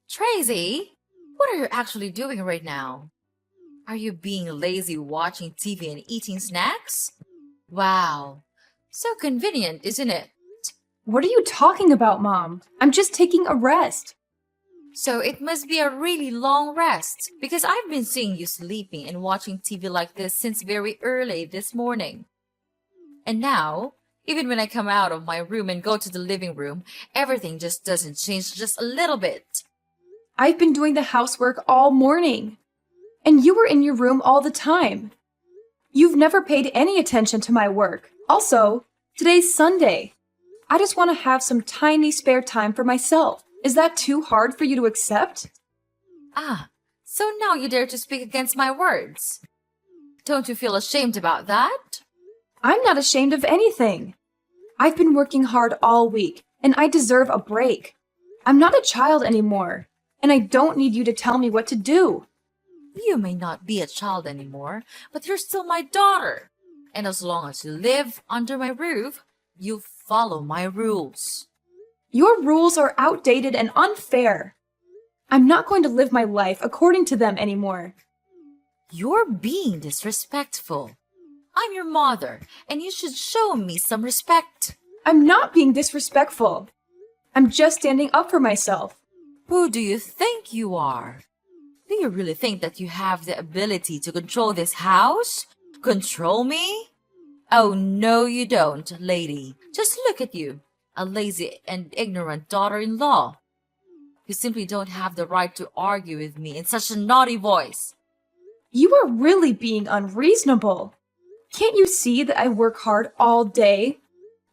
Tracy, what are you actually doing right now? Are you being lazy watching TV and eating snacks? Wow, so convenient, isn't it? What are you talking about, Mom? I'm just taking a rest. So it must be a really long rest because I've been seeing you sleeping and watching TV like this since very early this morning. And now, even when I come out of my room and go to the living room, everything just doesn't change just a little bit. I've been doing the housework all morning. And you were in your room all the time. You've never paid any attention to my work. Also, today's Sunday. I just want to have some tiny spare time for myself. Is that too hard for you to accept? Ah, so now you dare to speak against my words. Don't you feel ashamed about that? I'm not ashamed of anything. I've been working hard all week, and I deserve a break. I'm not a child anymore, and I don't need you to tell me what to do. You may not be a child anymore, but you're still my daughter. And as long as you live under my roof, you follow my rules. Your rules are outdated and unfair. I'm not going to live my life according to them anymore. You're being disrespectful. I'm your mother, and you should show me some respect. I'm not being disrespectful. I'm just standing up for myself. Who do you think you are? Do you really think that you have the ability to control this house? Control me? Oh, no, you don't, lady. Just look at you, a lazy and ignorant daughter-in-law. You simply don't have the right to argue with me in such a naughty voice. You are really being unreasonable. Can't you see that I work hard all day?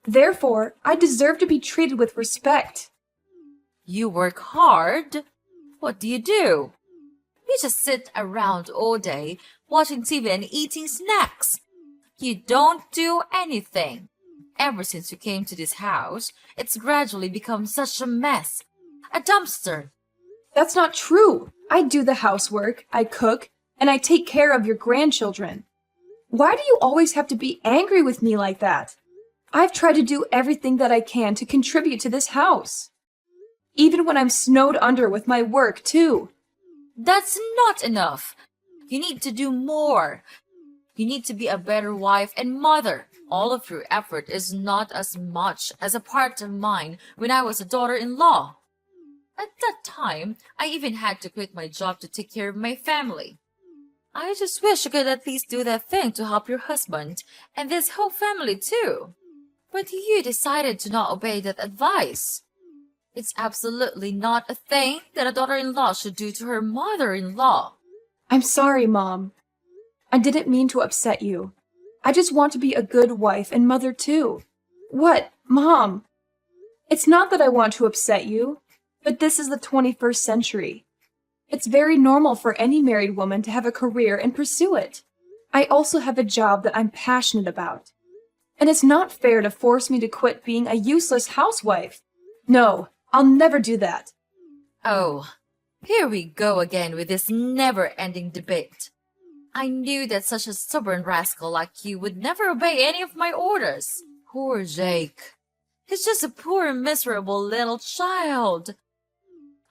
Therefore, I deserve to be treated with respect. You work hard? What do? You just sit around all day watching TV and eating snacks. You don't do anything. Ever since you came to this house, it's gradually become such a mess. A dumpster. That's not true. I do the housework, I cook, and I take care of your grandchildren. Why do you always have to be angry with me like that? I've tried to do everything that I can to contribute to this house. Even when I'm snowed under with my work, too. That's not enough. You need to do more. You need to be a better wife and mother. All of your effort is not as much as a part of mine when I was a daughter-in-law. At that time, I even had to quit my job to take care of my family. I just wish you could at least do that thing to help your husband and this whole family too. But you decided to not obey that advice. It's absolutely not a thing that a daughter-in-law should do to her mother-in-law. I'm sorry, Mom. I didn't mean to upset you. I just want to be a good wife and mother too. What, Mom? It's not that I want to upset you, but this is the 21st century. It's very normal for any married woman to have a career and pursue it. I also have a job that I'm passionate about. And it's not fair to force me to quit being a useless housewife. No, I'll never do that. Oh, here we go again with this never-ending debate. I knew that such a stubborn rascal like you would never obey any of my orders. Poor Jake. He's just a poor, miserable little child.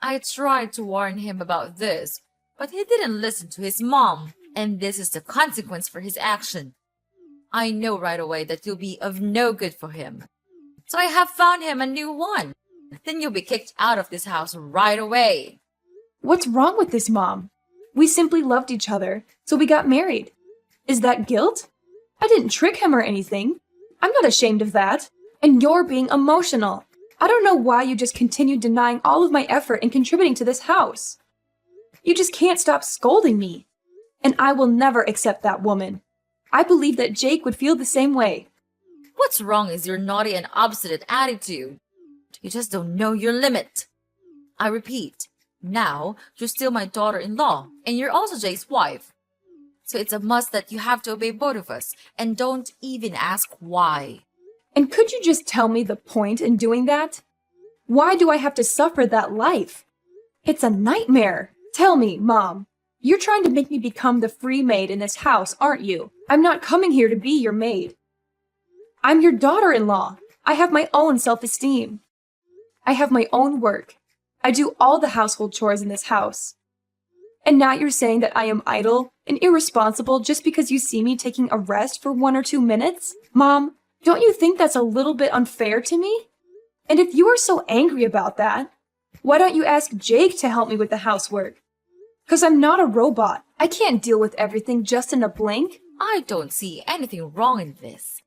I tried to warn him about this, but he didn't listen to his mom, and this is the consequence for his action. I know right away that you'll be of no good for him. So I have found him a new one. Then you'll be kicked out of this house right away. What's wrong with this, Mom? We simply loved each other, so we got married. Is that guilt? I didn't trick him or anything. I'm not ashamed of that. And you're being emotional. I don't know why you just continue denying all of my effort in contributing to this house. You just can't stop scolding me. And I will never accept that woman. I believe that Jake would feel the same way. What's wrong is your naughty and obstinate attitude. You just don't know your limit. I repeat, now you're still my daughter-in-law, and you're also Jake's wife. So it's a must that you have to obey both of us, and don't even ask why. And could you just tell me the point in doing that? Why do I have to suffer that life? It's a nightmare. Tell me, Mom. You're trying to make me become the free maid in this house, aren't you? I'm not coming here to be your maid. I'm your daughter-in-law. I have my own self-esteem. I have my own work. I do all the household chores in this house. And now you're saying that I am idle and irresponsible just because you see me taking a rest for 1 or 2 minutes? Mom, don't you think that's a little bit unfair to me? And if you are so angry about that, why don't you ask Jake to help me with the housework? 'Cause I'm not a robot. I can't deal with everything just in a blink. I don't see anything wrong in this.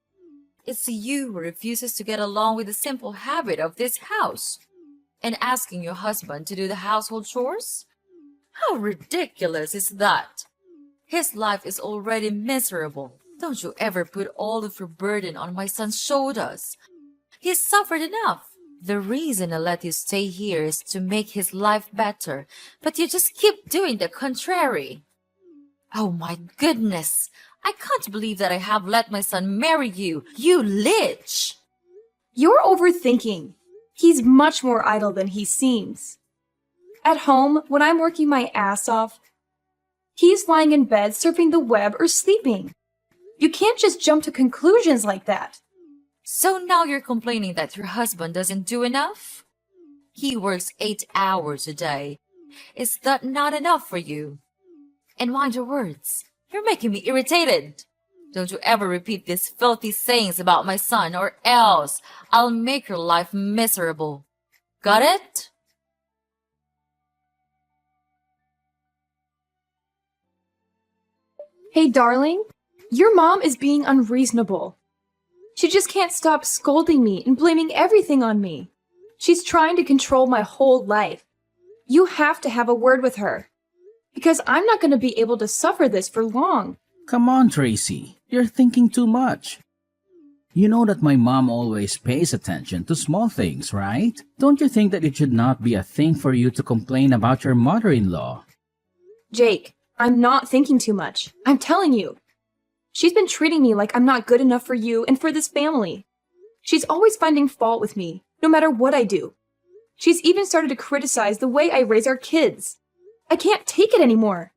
It's you who refuses to get along with the simple habit of this house and asking your husband to do the household chores? How ridiculous is that? His life is already miserable. Don't you ever put all of your burden on my son's shoulders. He's suffered enough. The reason I let you stay here is to make his life better, but you just keep doing the contrary. Oh my goodness! I can't believe that I have let my son marry you, you lich! You're overthinking. He's much more idle than he seems. At home, when I'm working my ass off, he's lying in bed surfing the web or sleeping. You can't just jump to conclusions like that. So now you're complaining that your husband doesn't do enough? He works 8 hours a day. Is that not enough for you? And mind your words. You're making me irritated. Don't you ever repeat these filthy sayings about my son, or else I'll make your life miserable. Got it? Hey, darling, your mom is being unreasonable. She just can't stop scolding me and blaming everything on me. She's trying to control my whole life. You have to have a word with her, because I'm not going to be able to suffer this for long. Come on, Tracy. You're thinking too much. You know that my mom always pays attention to small things, right? Don't you think that it should not be a thing for you to complain about your mother-in-law? Jake, I'm not thinking too much. I'm telling you. She's been treating me like I'm not good enough for you and for this family. She's always finding fault with me, no matter what I do. She's even started to criticize the way I raise our kids. I can't take it anymore.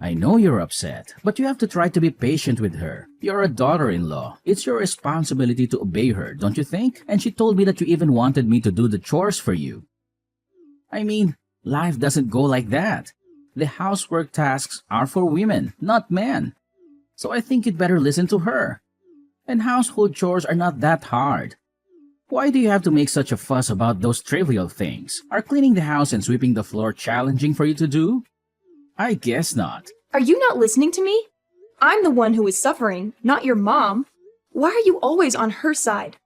I know you're upset, but you have to try to be patient with her. You're a daughter-in-law. It's your responsibility to obey her, don't you think? And she told me that you even wanted me to do the chores for you. I mean, life doesn't go like that. The housework tasks are for women, not men. So I think you'd better listen to her. And household chores are not that hard. Why do you have to make such a fuss about those trivial things? Are cleaning the house and sweeping the floor challenging for you to do? I guess not. Are you not listening to me? I'm the one who is suffering, not your mom. Why are you always on her side?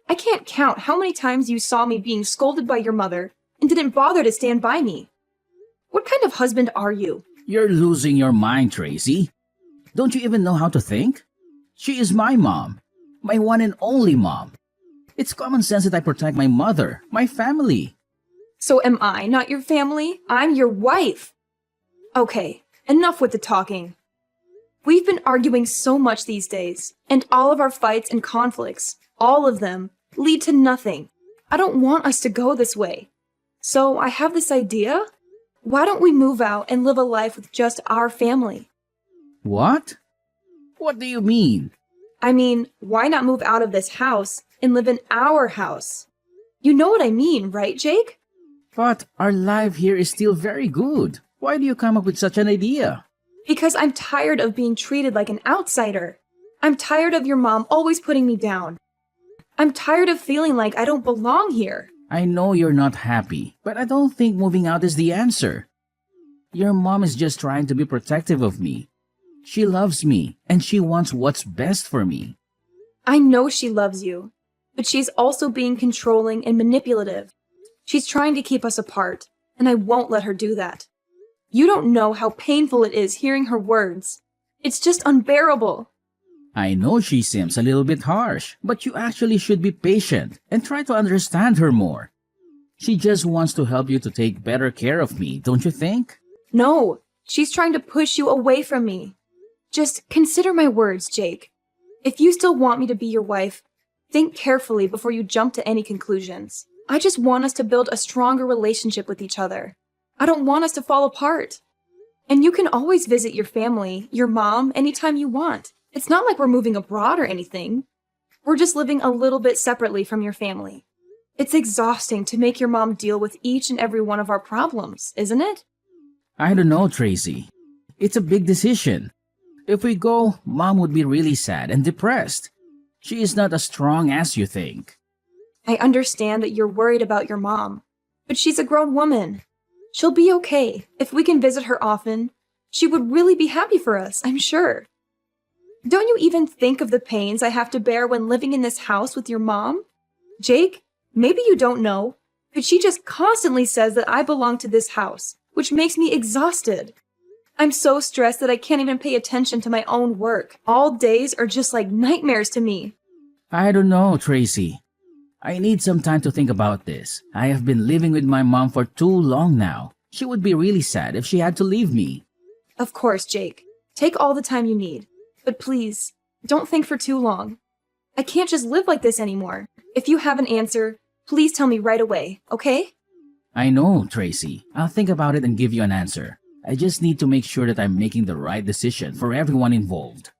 I can't count how many times you saw me being scolded by your mother and didn't bother to stand by me. What kind of husband are you? You're losing your mind, Tracy. Don't you even know how to think? She is my mom. My one and only mom. It's common sense that I protect my mother, my family. So am I not your family? I'm your wife. Okay, enough with the talking. We've been arguing so much these days, and all of our fights and conflicts, all of them, lead to nothing. I don't want us to go this way. So I have this idea. Why don't we move out and live a life with just our family? What? What do you mean? I mean, why not move out of this house and live in our house? You know what I mean, right, Jake? But our life here is still very good. Why do you come up with such an idea? Because I'm tired of being treated like an outsider. I'm tired of your mom always putting me down. I'm tired of feeling like I don't belong here. I know you're not happy, but I don't think moving out is the answer. Your mom is just trying to be protective of me. She loves me, and she wants what's best for me. I know she loves you, but she's also being controlling and manipulative. She's trying to keep us apart, and I won't let her do that. You don't know how painful it is hearing her words. It's just unbearable. I know she seems a little bit harsh, but you actually should be patient and try to understand her more. She just wants to help you to take better care of me, don't you think? No, she's trying to push you away from me. Just consider my words, Jake. If you still want me to be your wife, think carefully before you jump to any conclusions. I just want us to build a stronger relationship with each other. I don't want us to fall apart. And you can always visit your family, your mom, anytime you want. It's not like we're moving abroad or anything. We're just living a little bit separately from your family. It's exhausting to make your mom deal with each and every one of our problems, isn't it? I don't know, Tracy. It's a big decision. If we go, Mom would be really sad and depressed. She is not as strong as you think. I understand that you're worried about your mom, but she's a grown woman. She'll be okay. If we can visit her often, she would really be happy for us, I'm sure. Don't you even think of the pains I have to bear when living in this house with your mom? Jake, maybe you don't know, but she just constantly says that I belong to this house, which makes me exhausted. I'm so stressed that I can't even pay attention to my own work. All days are just like nightmares to me. I don't know, Tracy. I need some time to think about this. I have been living with my mom for too long now. She would be really sad if she had to leave me. Of course, Jake. Take all the time you need. But please, don't think for too long. I can't just live like this anymore. If you have an answer, please tell me right away, okay? I know, Tracy. I'll think about it and give you an answer. I just need to make sure that I'm making the right decision for everyone involved.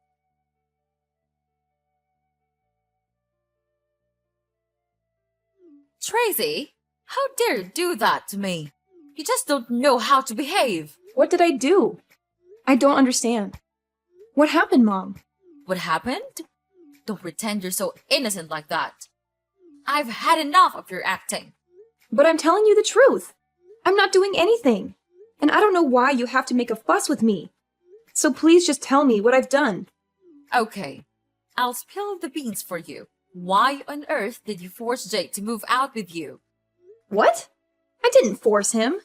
Tracy, how dare you do that to me? You just don't know how to behave. What did I do? I don't understand. What happened, Mom? What happened? Don't pretend you're so innocent like that. I've had enough of your acting. But I'm telling you the truth. I'm not doing anything. And I don't know why you have to make a fuss with me. So please just tell me what I've done. Okay, I'll spill the beans for you. Why on earth did you force Jake to move out with you? What? I didn't force him.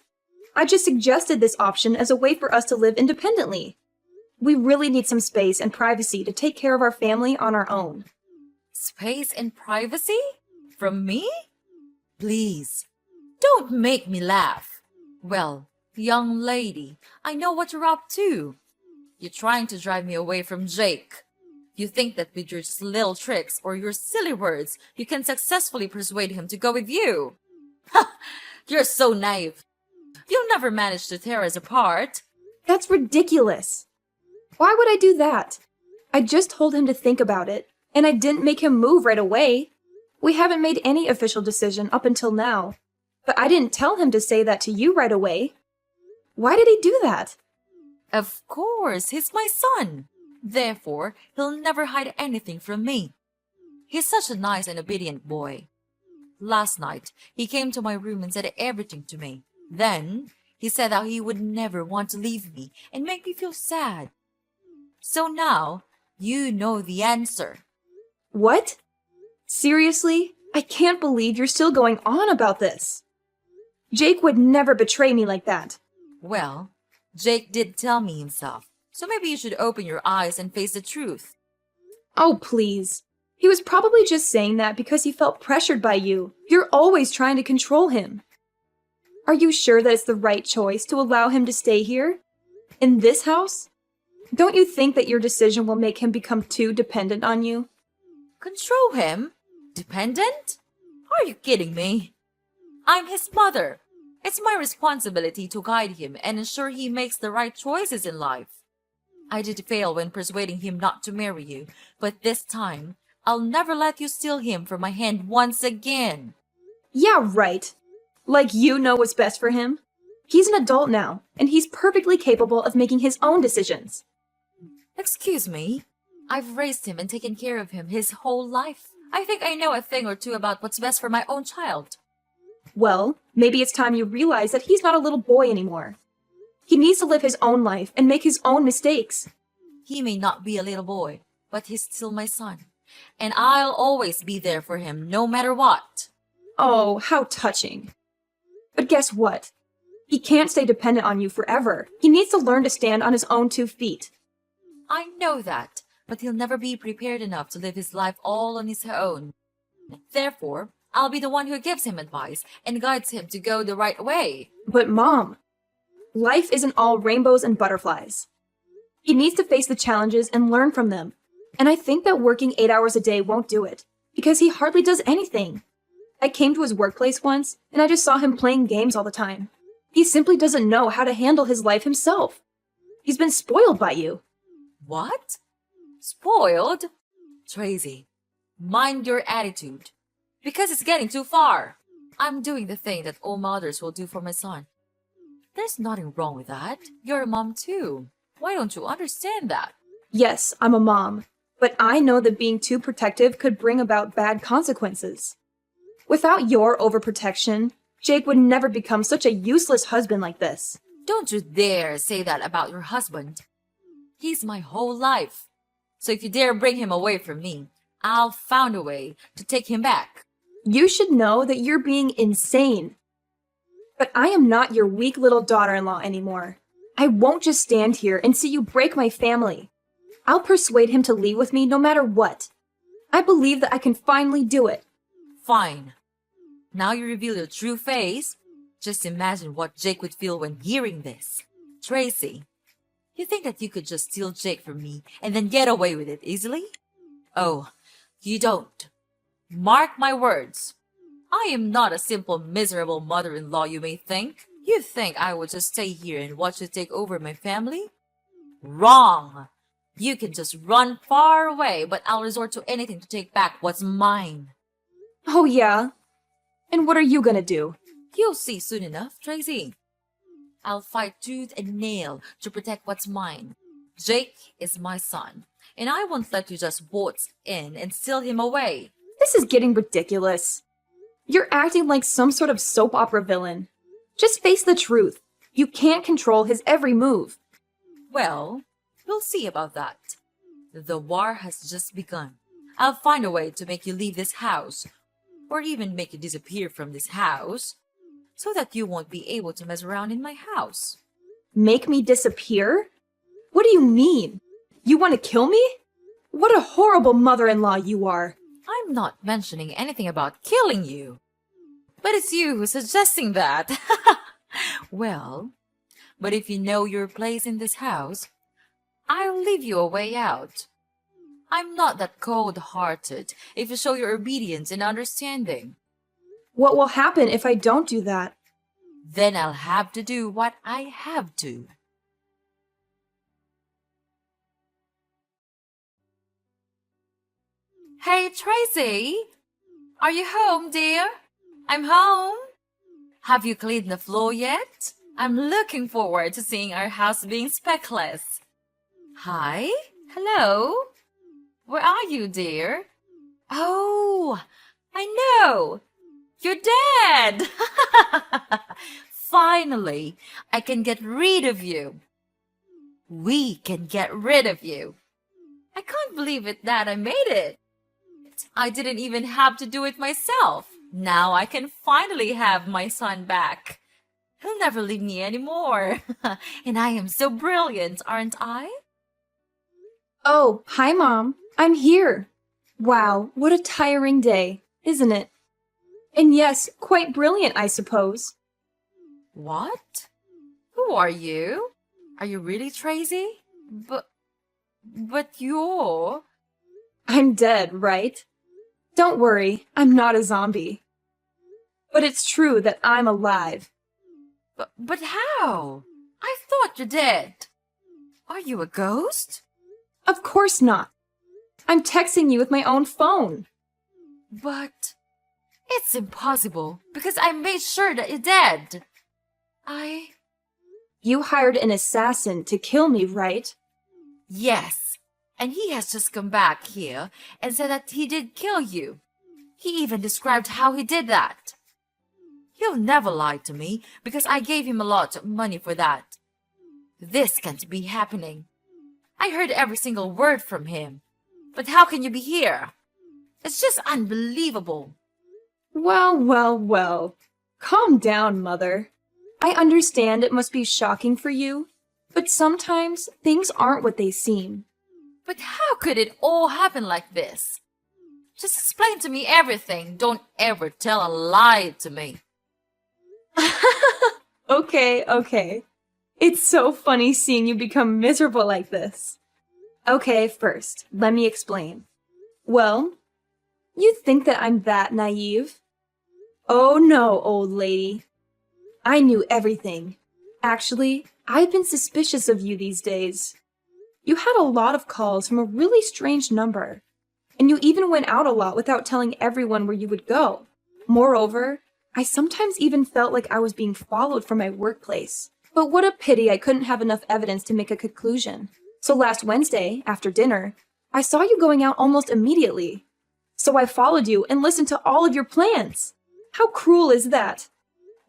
I just suggested this option as a way for us to live independently. We really need some space and privacy to take care of our family on our own. Space and privacy? From me? Please, don't make me laugh. Well, young lady, I know what you're up to. You're trying to drive me away from Jake. You think that with your little tricks or your silly words, you can successfully persuade him to go with you. Ha! You're so naive. You'll never manage to tear us apart. That's ridiculous. Why would I do that? I just told him to think about it, and I didn't make him move right away. We haven't made any official decision up until now, but I didn't tell him to say that to you right away. Why did he do that? Of course, he's my son. Therefore, he'll never hide anything from me. He's such a nice and obedient boy. Last night, he came to my room and said everything to me. Then, he said how he would never want to leave me and make me feel sad. So now, you know the answer. What? Seriously? I can't believe you're still going on about this. Jake would never betray me like that. Well, Jake did tell me himself, so maybe you should open your eyes and face the truth. Oh, please. He was probably just saying that because he felt pressured by you. You're always trying to control him. Are you sure that it's the right choice to allow him to stay here? In this house? Don't you think that your decision will make him become too dependent on you? Control him? Dependent? Are you kidding me? I'm his mother. It's my responsibility to guide him and ensure he makes the right choices in life. I did fail when persuading him not to marry you, but this time, I'll never let you steal him from my hand once again. Yeah, right. Like you know what's best for him. He's an adult now, and he's perfectly capable of making his own decisions. Excuse me? I've raised him and taken care of him his whole life. I think I know a thing or two about what's best for my own child. Well, maybe it's time you realize that he's not a little boy anymore. He needs to live his own life and make his own mistakes. He may not be a little boy, but he's still my son. And I'll always be there for him, no matter what. Oh, how touching. But guess what? He can't stay dependent on you forever. He needs to learn to stand on his own 2 feet. I know that, but he'll never be prepared enough to live his life all on his own. Therefore, I'll be the one who gives him advice and guides him to go the right way. But Mom, life isn't all rainbows and butterflies. He needs to face the challenges and learn from them. And I think that working 8 hours a day won't do it, because he hardly does anything. I came to his workplace once, and I just saw him playing games all the time. He simply doesn't know how to handle his life himself. He's been spoiled by you. What? Spoiled? Tracy, mind your attitude, because it's getting too far. I'm doing the thing that all mothers will do for my son. There's nothing wrong with that. You're a mom too. Why don't you understand that? Yes, I'm a mom, but I know that being too protective could bring about bad consequences. Without your overprotection, Jake would never become such a useless husband like this. Don't you dare say that about your husband. He's my whole life. So if you dare bring him away from me, I'll find a way to take him back. You should know that you're being insane. But I am not your weak little daughter-in-law anymore. I won't just stand here and see you break my family. I'll persuade him to leave with me no matter what. I believe that I can finally do it. Fine. Now you reveal your true face. Just imagine what Jake would feel when hearing this. Tracy, you think that you could just steal Jake from me and then get away with it easily? Oh, you don't. Mark my words. I am not a simple, miserable mother-in-law you may think. You think I would just stay here and watch you take over my family? Wrong! You can just run far away, but I'll resort to anything to take back what's mine. Oh yeah? And what are you gonna do? You'll see soon enough, Tracy. I'll fight tooth and nail to protect what's mine. Jake is my son, and I won't let you just waltz in and steal him away. This is getting ridiculous. You're acting like some sort of soap opera villain. Just face the truth. You can't control his every move. Well, we'll see about that. The war has just begun. I'll find a way to make you leave this house, or even make you disappear from this house, so that you won't be able to mess around in my house. Make me disappear? What do you mean? You want to kill me? What a horrible mother-in-law you are. I'm not mentioning anything about killing you. But it's you who's suggesting that. Well, but if you know your place in this house, I'll leave you a way out. I'm not that cold-hearted if you show your obedience and understanding. What will happen if I don't do that? Then I'll have to do what I have to. Hey, Tracy! Are you home, dear? I'm home. Have you cleaned the floor yet? I'm looking forward to seeing our house being speckless. Hi? Hello? Where are you, dear? Oh, I know. You're dead. Finally, I can get rid of you. We can get rid of you. I can't believe it that I made it. I didn't even have to do it myself. Now I can finally have my son back. He'll never leave me anymore. And I am so brilliant, aren't I? Oh, hi, Mom. I'm here. Wow, what a tiring day, isn't it? And yes, quite brilliant, I suppose. What? Who are you? Are you really Tracy? But you're... I'm dead, right? Don't worry, I'm not a zombie. But it's true that I'm alive. But how? I thought you did. Are you a ghost? Of course not. I'm texting you with my own phone. But it's impossible because I made sure that you're dead. You hired an assassin to kill me, right? Yes. And he has just come back here and said that he did kill you. He even described how he did that. He'll never lie to me because I gave him a lot of money for that. This can't be happening. I heard every single word from him. But how can you be here? It's just unbelievable. Well, well, well. Calm down, Mother. I understand it must be shocking for you, but sometimes things aren't what they seem. But how could it all happen like this? Just explain to me everything. Don't ever tell a lie to me. Okay. It's so funny seeing you become miserable like this. Okay, first, let me explain. Well, you think that I'm that naive? Oh no, old lady. I knew everything. Actually, I've been suspicious of you these days. You had a lot of calls from a really strange number, and you even went out a lot without telling everyone where you would go. Moreover, I sometimes even felt like I was being followed from my workplace. But what a pity I couldn't have enough evidence to make a conclusion. So last Wednesday, after dinner, I saw you going out almost immediately. So I followed you and listened to all of your plans. How cruel is that?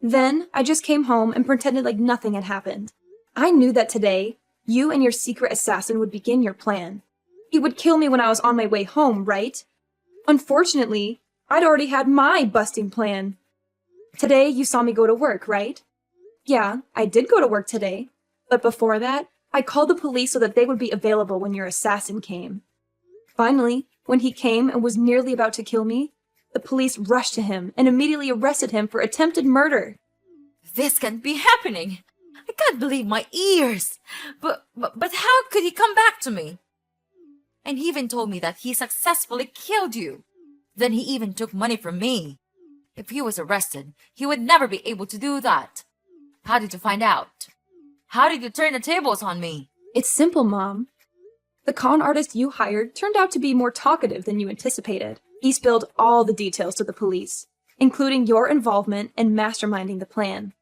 Then I just came home and pretended like nothing had happened. I knew that today, you and your secret assassin would begin your plan. He would kill me when I was on my way home, right? Unfortunately, I'd already had my busting plan. Today, you saw me go to work, right? Yeah, I did go to work today. But before that, I called the police so that they would be available when your assassin came. Finally, when he came and was nearly about to kill me, the police rushed to him and immediately arrested him for attempted murder. This can't be happening. I can't believe my ears. But how could he come back to me? And he even told me that he successfully killed you. Then he even took money from me. If he was arrested, he would never be able to do that. How did you find out? How did you turn the tables on me? It's simple, Mom. The con artist you hired turned out to be more talkative than you anticipated. He spilled all the details to the police, including your involvement in masterminding the plan.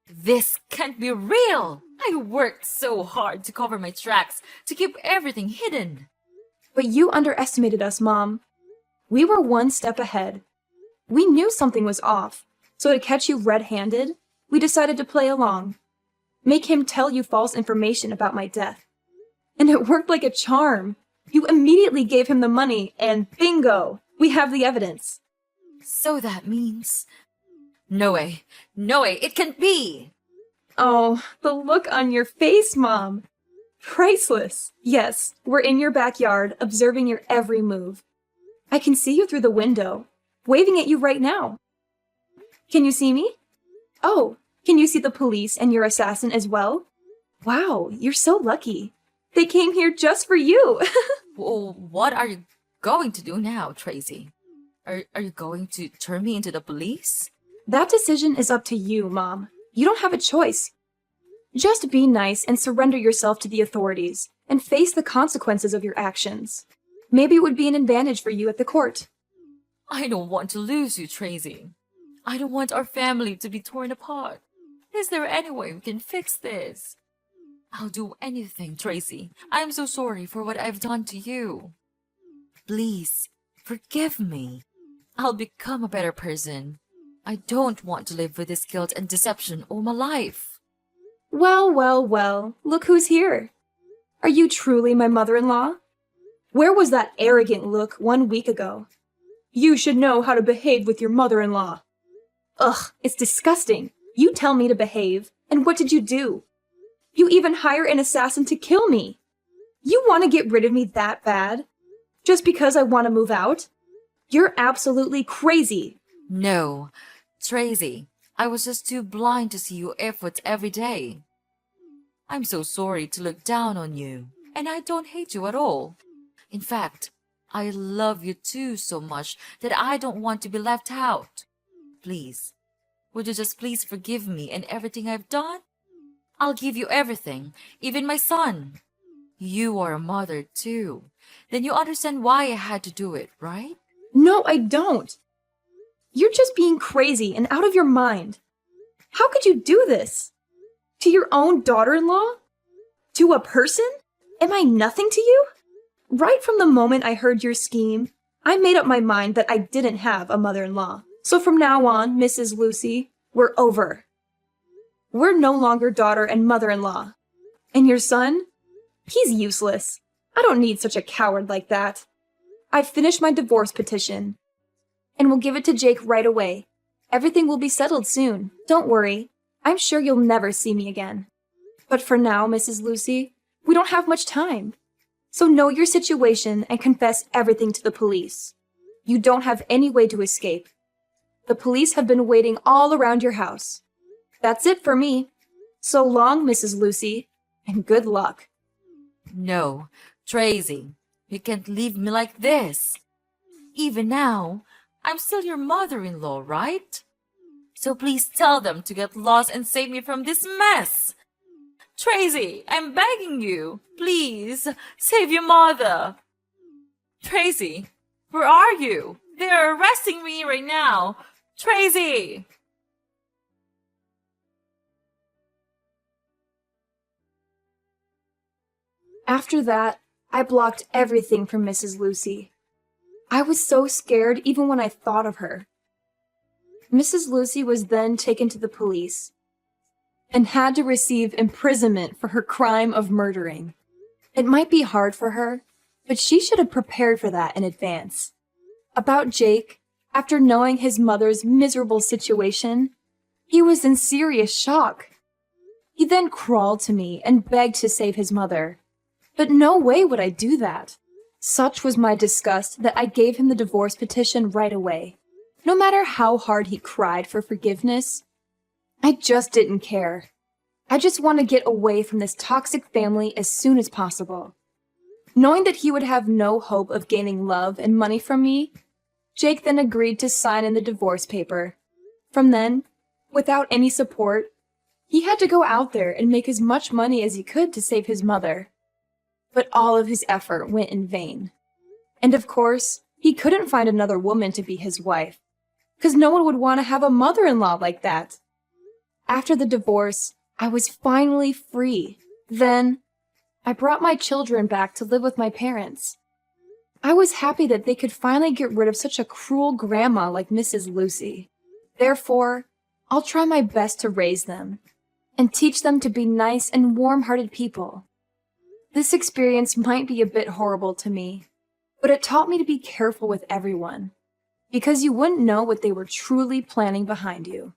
This can't be real. I worked so hard to cover my tracks, to keep everything hidden. But you underestimated us, Mom. We were one step ahead. We knew something was off, so to catch you red-handed, we decided to play along. Make him tell you false information about my death. And it worked like a charm. You immediately gave him the money, and bingo! We have the evidence. So that means... No way, it can't be! Oh, the look on your face, Mom. Priceless. Yes, we're in your backyard, observing your every move. I can see you through the window, waving at you right now. Can you see me? Oh, can you see the police and your assassin as well? Wow, you're so lucky. They came here just for you. Well, what are you going to do now, Tracy? Are you going to turn me into the police? That decision is up to you, Mom. You don't have a choice. Just be nice and surrender yourself to the authorities and face the consequences of your actions. Maybe it would be an advantage for you at the court. I don't want to lose you, Tracy. I don't want our family to be torn apart. Is there any way we can fix this? I'll do anything, Tracy. I'm so sorry for what I've done to you. Please, forgive me. I'll become a better person. I don't want to live with this guilt and deception all my life. Well, look who's here. Are you truly my mother-in-law? Where was that arrogant look 1 week ago? You should know how to behave with your mother-in-law. Ugh, it's disgusting. You tell me to behave, and what did you do? You even hire an assassin to kill me. You want to get rid of me that bad? Just because I want to move out? You're absolutely crazy. No, Tracy, I was just too blind to see your efforts every day. I'm so sorry to look down on you, and I don't hate you at all. In fact, I love you too so much that I don't want to be left out. Please, would you just please forgive me and everything I've done? I'll give you everything, even my son. You are a mother too. Then you understand why I had to do it, right? No, I don't. You're just being crazy and out of your mind. How could you do this? To your own daughter-in-law? To a person? Am I nothing to you? Right from the moment I heard your scheme, I made up my mind that I didn't have a mother-in-law. So from now on, Mrs. Lucy, we're over. We're no longer daughter and mother-in-law. And your son? He's useless. I don't need such a coward like that. I've finished my divorce petition. And we'll give it to Jake right away. Everything will be settled soon. Don't worry. I'm sure you'll never see me again. But for now, Mrs. Lucy, we don't have much time. So know your situation and confess everything to the police. You don't have any way to escape. The police have been waiting all around your house. That's it for me. So long, Mrs. Lucy, and good luck. No, Tracy, you can't leave me like this. Even now, I'm still your mother-in-law, right? So please tell them to get lost and save me from this mess. Tracy, I'm begging you. Please, save your mother. Tracy, where are you? They are arresting me right now. Tracy! After that, I blocked everything from Mrs. Lucy. I was so scared even when I thought of her. Mrs. Lucy was then taken to the police and had to receive imprisonment for her crime of murdering. It might be hard for her, but she should have prepared for that in advance. About Jake, after knowing his mother's miserable situation, he was in serious shock. He then crawled to me and begged to save his mother. But no way would I do that. Such was my disgust that I gave him the divorce petition right away. No matter how hard he cried for forgiveness, I just didn't care. I just want to get away from this toxic family as soon as possible. Knowing that he would have no hope of gaining love and money from me, Jake then agreed to sign in the divorce paper. From then, without any support, he had to go out there and make as much money as he could to save his mother. But all of his effort went in vain. And of course, he couldn't find another woman to be his wife, because no one would want to have a mother-in-law like that. After the divorce, I was finally free. Then, I brought my children back to live with my parents. I was happy that they could finally get rid of such a cruel grandma like Mrs. Lucy. Therefore, I'll try my best to raise them and teach them to be nice and warm-hearted people. This experience might be a bit horrible to me, but it taught me to be careful with everyone, because you wouldn't know what they were truly planning behind you.